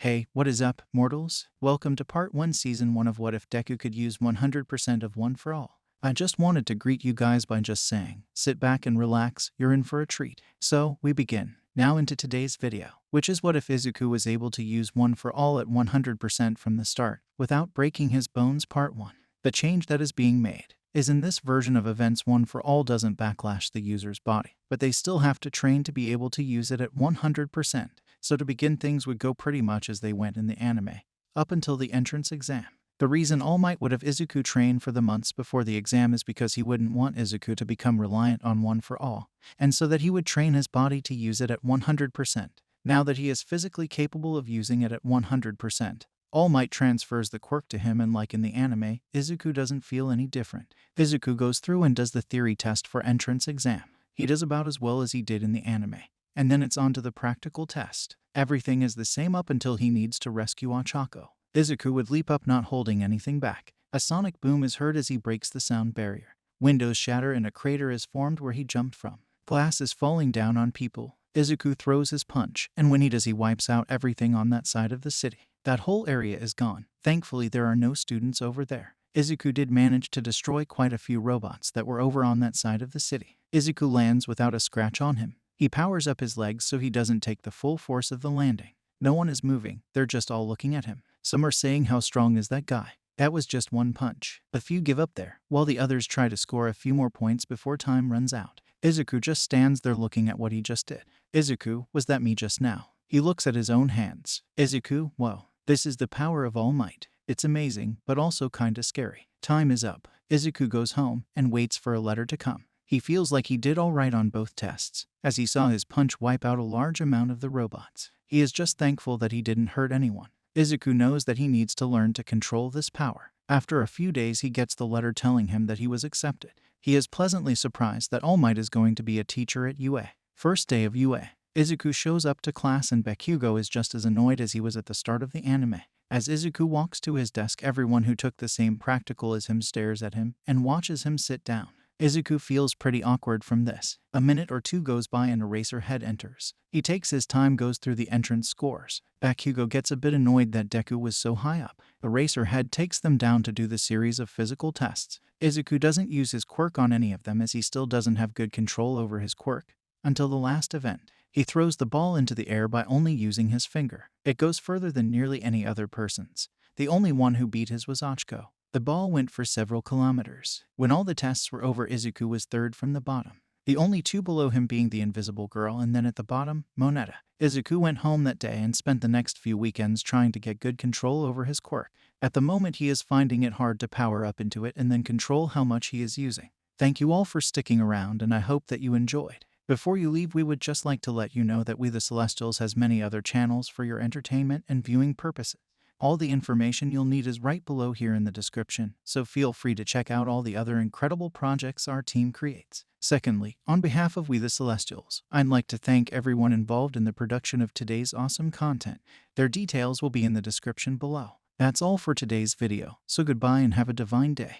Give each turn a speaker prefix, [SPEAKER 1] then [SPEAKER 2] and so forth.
[SPEAKER 1] Hey, what is up, mortals? Welcome to part 1 season 1 of What If Deku Could Use 100% of One for All. I just wanted to greet you guys by just saying, sit back and relax, you're in for a treat. So, we begin. Now into today's video, which is what if Izuku was able to use One for All at 100% from the start, without breaking his bones. Part 1. The change that is being made is in this version of events One for All doesn't backlash the user's body, but they still have to train to be able to use it at 100%. So to begin, things would go pretty much as they went in the anime, up until the entrance exam. The reason All Might would have Izuku train for the months before the exam is because he wouldn't want Izuku to become reliant on One for All, and so that he would train his body to use it at 100%. Now that he is physically capable of using it at 100%, All Might transfers the quirk to him, and like in the anime, Izuku doesn't feel any different. Izuku goes through and does the theory test for entrance exam. He does about as well as he did in the anime. And then it's on to the practical test. Everything is the same up until he needs to rescue Ochako. Izuku would leap up, not holding anything back. A sonic boom is heard as he breaks the sound barrier. Windows shatter and a crater is formed where he jumped from. Glass is falling down on people. Izuku throws his punch, and when he does, he wipes out everything on that side of the city. That whole area is gone. Thankfully, there are no students over there. Izuku did manage to destroy quite a few robots that were over on that side of the city. Izuku lands without a scratch on him. He powers up his legs so he doesn't take the full force of the landing. No one is moving, they're just all looking at him. Some are saying, how strong is that guy? That was just one punch. A few give up there, while the others try to score a few more points before time runs out. Izuku just stands there looking at what he just did. Izuku, was that me just now? He looks at his own hands. Izuku, whoa. This is the power of All Might. It's amazing, but also kinda scary. Time is up. Izuku goes home and waits for a letter to come. He feels like he did all right on both tests, as he saw his punch wipe out a large amount of the robots. He is just thankful that he didn't hurt anyone. Izuku knows that he needs to learn to control this power. After a few days, he gets the letter telling him that he was accepted. He is pleasantly surprised that All Might is going to be a teacher at UA. First day of UA. Izuku shows up to class and Bakugo is just as annoyed as he was at the start of the anime. As Izuku walks to his desk, everyone who took the same practical as him stares at him and watches him sit down. Izuku feels pretty awkward from this. A minute or two goes by and Eraserhead enters. He takes his time, goes through the entrance scores. Bakugo gets a bit annoyed that Deku was so high up. Eraserhead takes them down to do the series of physical tests. Izuku doesn't use his quirk on any of them, as he still doesn't have good control over his quirk. Until the last event. He throws the ball into the air by only using his finger. It goes further than nearly any other person's. The only one who beat his was Ochako. The ball went for several kilometers. When all the tests were over, Izuku was third from the bottom. The only two below him being the invisible girl, and then at the bottom, Moneta. Izuku went home that day and spent the next few weekends trying to get good control over his quirk. At the moment, he is finding it hard to power up into it and then control how much he is using. Thank you all for sticking around, and I hope that you enjoyed. Before you leave, we would just like to let you know that We The Celestials has many other channels for your entertainment and viewing purposes. All the information you'll need is right below here in the description, so feel free to check out all the other incredible projects our team creates. Secondly, on behalf of We The Celestials, I'd like to thank everyone involved in the production of today's awesome content. Their details will be in the description below. That's all for today's video, so goodbye and have a divine day.